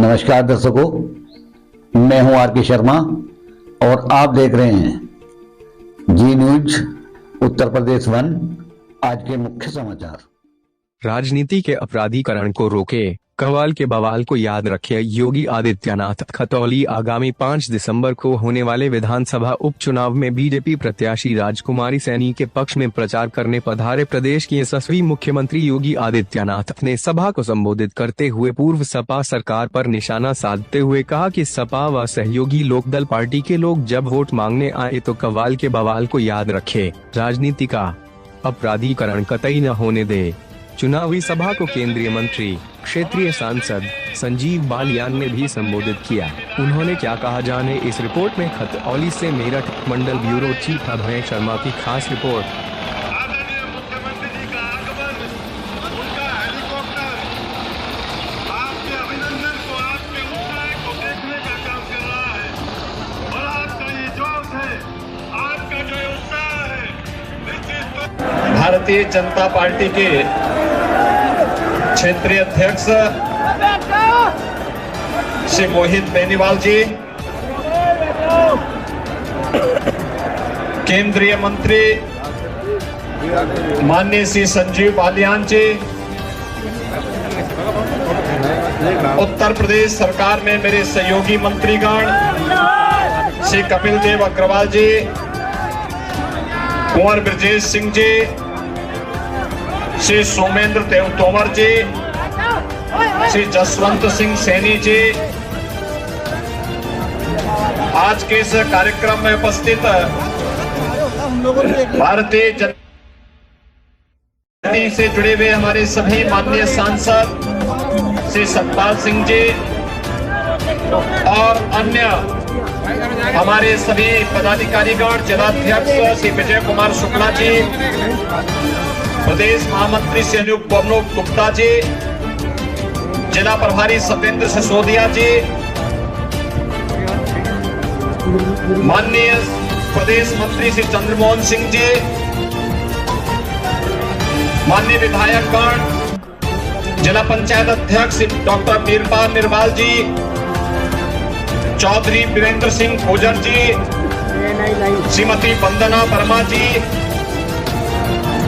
नमस्कार दर्शकों, मैं हूं आर के शर्मा और आप देख रहे हैं जी न्यूज उत्तर प्रदेश 1। आज के मुख्य समाचार। राजनीति के अपराधीकरण को रोके, कव्वाल के बवाल को याद रखे योगी आदित्यनाथ। खतौली आगामी 5 दिसंबर को होने वाले विधानसभा उपचुनाव में बीजेपी प्रत्याशी राजकुमारी सैनी के पक्ष में प्रचार करने पधारे प्रदेश के यशस्वी मुख्यमंत्री योगी आदित्यनाथ ने सभा को संबोधित करते हुए पूर्व सपा सरकार पर निशाना साधते हुए कहा कि सपा व सहयोगी लोकदल पार्टी के लोग जब वोट मांगने आए तो कव्वाल के बवाल को याद रखे, राजनीति का अपराधीकरण कतई न होने दे। चुनावी सभा को केंद्रीय मंत्री, क्षेत्रीय सांसद संजीव बालियान ने भी संबोधित किया। उन्होंने क्या कहा, जाने इस रिपोर्ट में। खतौली से मेरठ मंडल ब्यूरो चीफ अभय शर्मा की खास रिपोर्ट। भारतीय जनता पार्टी के क्षेत्रीय अध्यक्ष श्री मोहित बेनीवाल जी, केंद्रीय मंत्री माननीय श्री संजीव बालियान जी, उत्तर प्रदेश सरकार में मेरे सहयोगी मंत्रीगण श्री कपिल देव अग्रवाल जी, कुंवर ब्रजेश सिंह जी, श्री सोमेंद्र देव तोमर जी, श्री जसवंत सिंह सैनी जी, आज के इस कार्यक्रम में उपस्थित भारतीय जनता पार्टी से जुड़े हुए हमारे सभी माननीय सांसद श्री सतपाल सिंह जी और अन्य हमारे सभी पदाधिकारीगण, जिलाध्यक्ष श्री विजय कुमार शुक्ला जी, प्रदेश महामंत्री श्री अनूप गुप्ता जी, जिला प्रभारी सत्येंद्र सिसोदिया जी, माननीय प्रदेश मंत्री श्री चंद्रमोहन सिंह जी, माननीय विधायकगण, जिला पंचायत अध्यक्ष डॉक्टर वीरपाल निर्वाल जी, चौधरी वीरेंद्र सिंह खोजर जी, श्रीमती वंदना वर्मा जी,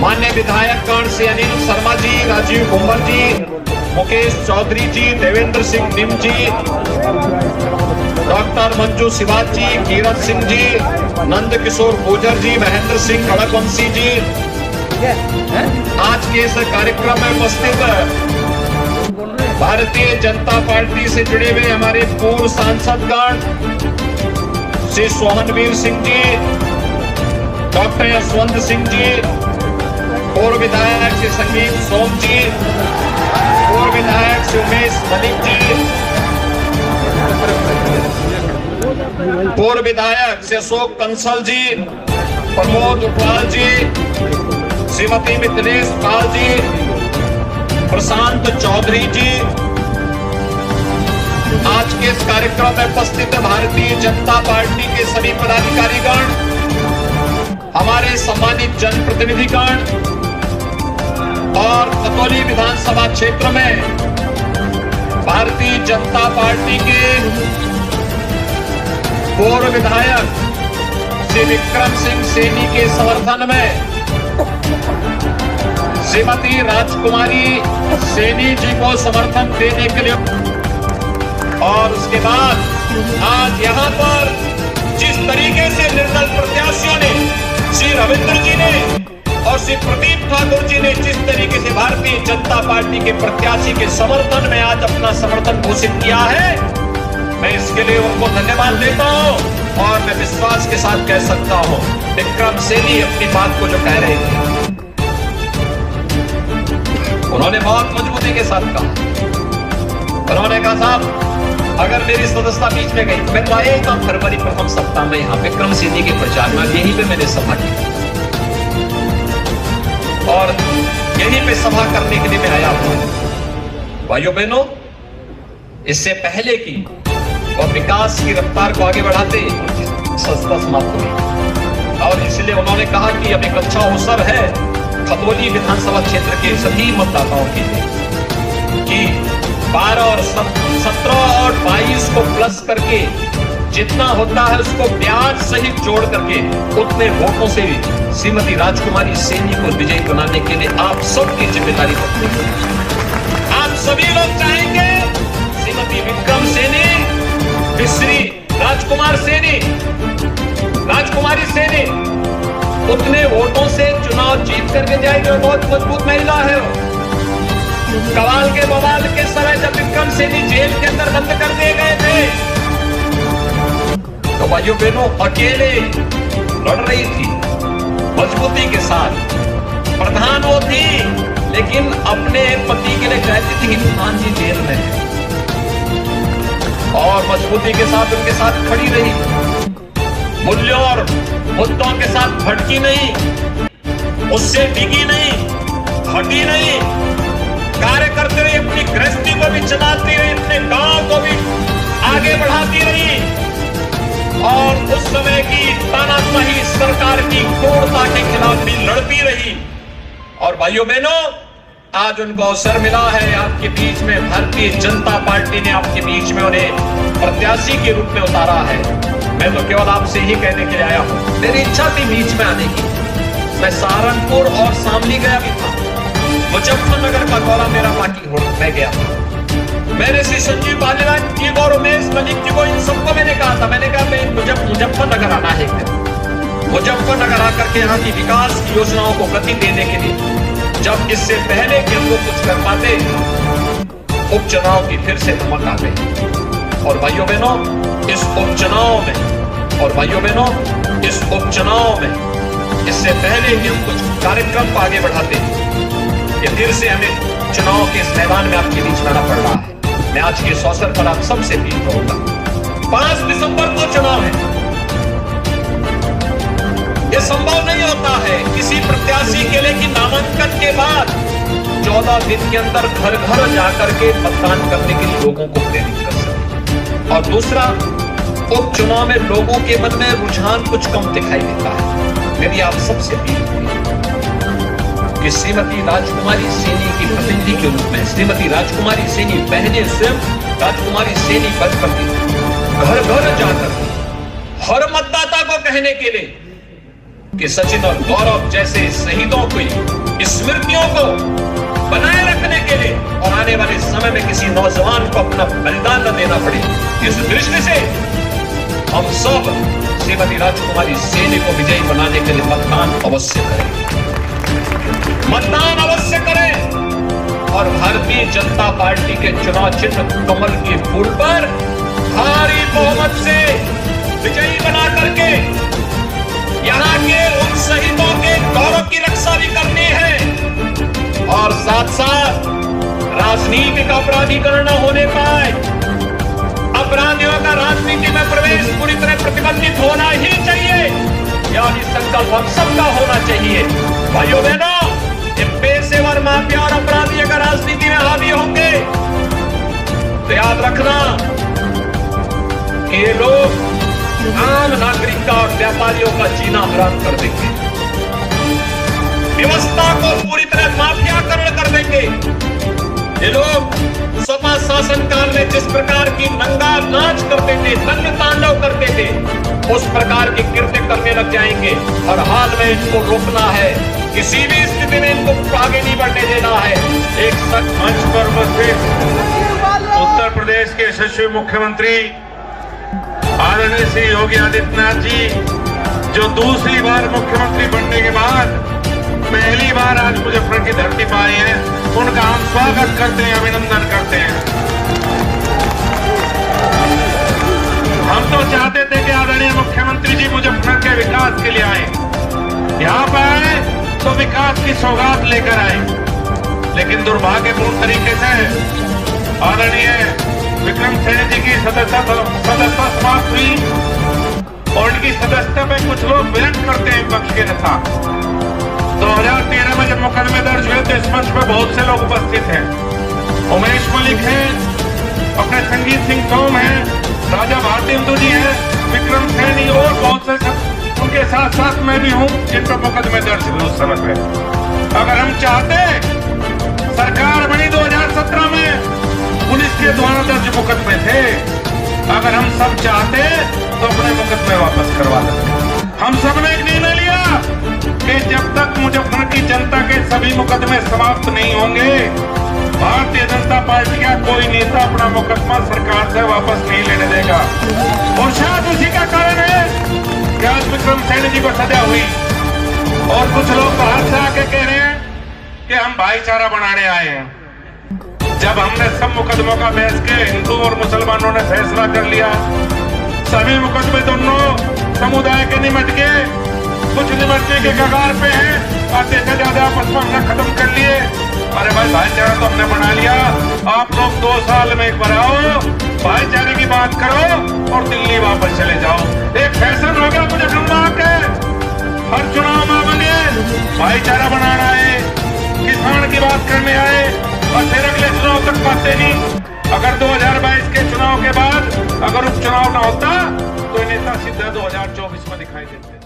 मान्य विधायकगण श्री अनिल शर्मा जी, राजीव कुंवर जी, मुकेश चौधरी जी, देवेंद्र सिंह निम जी, डॉक्टर मंजू शिवाज जी, कीरत सिंह जी, नंद किशोर खोजर जी, महेंद्र सिंह खड़कवंशी जी, आज के इस कार्यक्रम में उपस्थित भारतीय जनता पार्टी से जुड़े हुए हमारे पूर्व सांसदगण श्री सोहनवीर सिंह जी, डॉक्टर यशवंत सिंह जी, पूर्व विधायक श्री संगीत सोम जी, पूर्व विधायक श्री उमेश मलिक जी, पूर्व विधायक श्री अशोक कंसल जी, प्रमोद उटवाल जी, श्रीमती मिथिलेश पाल जी, प्रशांत चौधरी जी, आज के इस कार्यक्रम में उपस्थित भारतीय जनता पार्टी के सभी पदाधिकारीगण, हमारे सम्मानित जनप्रतिनिधिगण और खतौली विधानसभा क्षेत्र में भारतीय जनता पार्टी के पूर्व विधायक श्री विक्रम सिंह सैनी के समर्थन में श्रीमती राजकुमारी सैनी जी को समर्थन देने के लिए, और उसके बाद आज यहाँ पर जिस तरीके से निर्दल प्रत्याशियों ने, श्री रविंद्र जी ने और श्री प्रदीप ठाकुर जी ने जिस तरीके से भारतीय जनता पार्टी के प्रत्याशी के समर्थन में आज अपना समर्थन घोषित किया है, मैं इसके लिए उनको धन्यवाद देता हूँ। और मैं विश्वास के साथ कह सकता हूँ, विक्रम सैनी अपनी बात को जो कह रहे थे उन्होंने बहुत मजबूती के साथ कहा। उन्होंने कहा, साहब अगर मेरी सदस्यता बीच में गई तो मैं तो आया ही था फरवरी प्रथम सप्ताह में यहाँ विक्रम सैनी के प्रचार में, यहीं पे मैंने सभा की और यहीं पे सभा करने के लिए मैं आया हूँ। भाइयों बहनों, इससे पहले की वह विकास की रफ्तार को आगे बढ़ाते सस्ता समाप्त हुई, और इसलिए उन्होंने कहा कि अब एक अच्छा अवसर है खतौली विधानसभा क्षेत्र के सभी मतदाताओं के लिए कि 12 और 17 और 22 को प्लस करके जितना होता है उसको ब्याज सहित जोड़ करके उतने वोटों से श्रीमती राजकुमारी सैनी को विजयी बनाने के लिए आप सबकी जिम्मेदारी बनती है। आप सभी लोग चाहेंगे श्रीमती विक्रम सैनी, श्री राजकुमारी सैनी उतने वोटों से चुनाव जीत करके जाएगी। बहुत मजबूत महिला है वो। कवाल के बवाल के समय जब विक्रम सैनी जेल के अंदर बंद कर दिए गए थे तो भाइयों बहनों अकेले लड़ रही थी मजबूती के साथ। प्रधान वो थी लेकिन अपने पति के लिए कहती थी कि प्रधान जी जेल में है और मजबूती के साथ उनके साथ खड़ी रही। मूल्यों और मुद्दों के साथ भटकी नहीं, उससे डिगी नहीं, हटी नहीं, कार्य करते रही, अपनी गृहस्थी को भी चलाती रही, अपने गांव को भी आगे बढ़ाती रही और उस समय की तानाशाही सरकार की क्रूरता के खिलाफ भी लड़ती रही। और भाइयों बहनों, आज उनको अवसर मिला है आपके बीच में। भारतीय जनता पार्टी ने आपके बीच में उन्हें प्रत्याशी के रूप में उतारा है। मैं तो केवल आपसे ही कहने के लिए आया हूं। मेरी इच्छा थी बीच में आने की। मैं सहारनपुर और शामली गया भी था, मुजफ्फरनगर का दौरा मेरा पार्टी मैं गया था। मैंने श्री संजीव बालीराज जी को, रमेश मलिक जी को, इन सबको मैंने कहा था, मैंने कहा मैं मुजफ्फरनगर आना है। मुजफ्फरनगर आकर के यहाँ की विकास की योजनाओं को गति देने के लिए, जब इससे पहले कि हम लोग कुछ कर पाते उपचुनाव की फिर से धमक आ गई। और भाइयों बहनों, इस उपचुनाव में इससे पहले कि हम कुछ कार्यक्रम को आगे बढ़ाते ये फिर से हमें चुनाव के इस मैदान में आपके बीच लाना पड़ रहा है। मैं आज के इस अवसर पर आप सबसे अपील करूंगा, 5 दिसंबर को चुनाव है। यह संभव नहीं होता है किसी प्रत्याशी के लिए कि नामांकन के बाद 14 दिन के अंदर घर घर जाकर के मतदान करने के लिए लोगों को प्रेरित कर सके। और दूसरा, उपचुनाव में लोगों के मन में रुझान कुछ कम दिखाई देता है। मेरी आप सबसे अपील कि श्रीमती राजकुमारी सैनी की प्रतिनिधि के रूप में श्रीमती राजकुमारी सैनी बहने स्वयं राजकुमारी सैनी पद पर घर घर जाकर हर मतदाता को कहने के लिए कि सचिन और गौरव जैसे शहीदों की स्मृतियों को बनाए रखने के लिए और आने वाले समय में किसी नौजवान को अपना बलिदान न देना पड़े, इस दृष्टि से हम सब श्रीमती राजकुमारी सैनी को विजयी बनाने के लिए मतदान अवश्य करें और भारतीय जनता पार्टी के चुनाव चिन्ह कमल के फूल पर भारी बहुमत से विजयी बना करके यहाँ के उन शहीदों के गौरव की रक्षा भी करनी है और साथ साथ राजनीतिक अपराधीकरण न होने पाए, अपराधियों का राजनीति में प्रवेश पूरी तरह प्रतिबंधित होना ही चाहिए। यानी संकल्प हम सबका होना चाहिए। भाइयों बहनों, पेशेवर माफिया और अपराधी अगर राजनीति में हावी होंगे तो याद रखना कि ये लोग आम नागरिक और व्यापारियों का जीना हराम कर देंगे, व्यवस्था को पूरी तरह माफियाकरण कर देंगे। ये लोग सपा शासन काल में जिस प्रकार की नंगा नाच करते थे, दंड तांडव करते थे, उस प्रकार के कृत्य करने लग जाएंगे। और हाल में इनको रोकना है, किसी भी स्थिति में इनको आगे नहीं बढ़ने देना है। एक सच मंच पर उपस्थित उत्तर प्रदेश के यशस्वी मुख्यमंत्री आदरणीय श्री योगी आदित्यनाथ जी, जो दूसरी बार मुख्यमंत्री बनने के बाद पहली बार आज मुजफ्फरनगर की धरती पर आए हैं, उनका हम स्वागत करते हैं, अभिनंदन करते हैं। हम तो चाहते थे कि आदरणीय मुख्यमंत्री जी मुजफ्फरनगर के विकास के लिए आए, यहाँ पर आए तो विकास की सौगात लेकर आए, लेकिन दुर्भाग्यपूर्ण तरीके से आदरणीय विक्रम सैनी जी की सदस्यता समाप्त हुई और उनकी सदस्यता में कुछ लोग विरोध करते हैं, विपक्ष के नेता। 2013 में जब मुकदमे दर्ज हुए तो इस मंच पर बहुत से लोग उपस्थित हैं। उमेश मलिक हैं, अपने संगीत सिंह सोम हैं, राजा भारती हिंदू जी हैं, विक्रम सैनी और बहुत से, उनके साथ साथ मैं भी हूं जिन पर मुकदमे दर्ज हुए उस समय पे। अगर हम चाहते, सरकार बनी 2017 में, किसके द्वारा दर्ज मुकदमे थे? अगर हम सब चाहते तो अपने मुकदमे वापस करवा सकते। हम सब ने एक निर्णय लिया कि जब तक मुजफ्फर की जनता के सभी मुकदमे समाप्त नहीं होंगे, भारतीय जनता पार्टी का कोई नेता अपना मुकदमा सरकार से वापस नहीं लेने देगा। और शायद उसी का कारण है कि आज विक्रम सैनी जी को सजा हुई और कुछ लोग बाहर से आके कह रहे हैं कि हम भाईचारा बनाने आए हैं। जब हमने सब मुकदमों का बहस के हिंदू और मुसलमानों ने फैसला कर लिया, सभी मुकदमे दोनों समुदाय के निमट के, कुछ निमटने के कगार पे हैं, आधे से ज्यादा आपस में हमने खत्म कर लिए। अरे भाई भाईचारा तो हमने बना लिया। आप लोग 2 साल में एक बार आओ, भाईचारे की बात करो और दिल्ली वापस चले जाओ। एक फैशन हो गया मुझे खंबा के हर चुनाव में बने भाईचारा बनाना है, किसान की बात करने आए और फिर अगले चुनाव तक पाते नहीं। अगर 2022 के चुनाव के बाद अगर उपचुनाव ना होता तो नेता सीधा 2024 में दिखाई देते।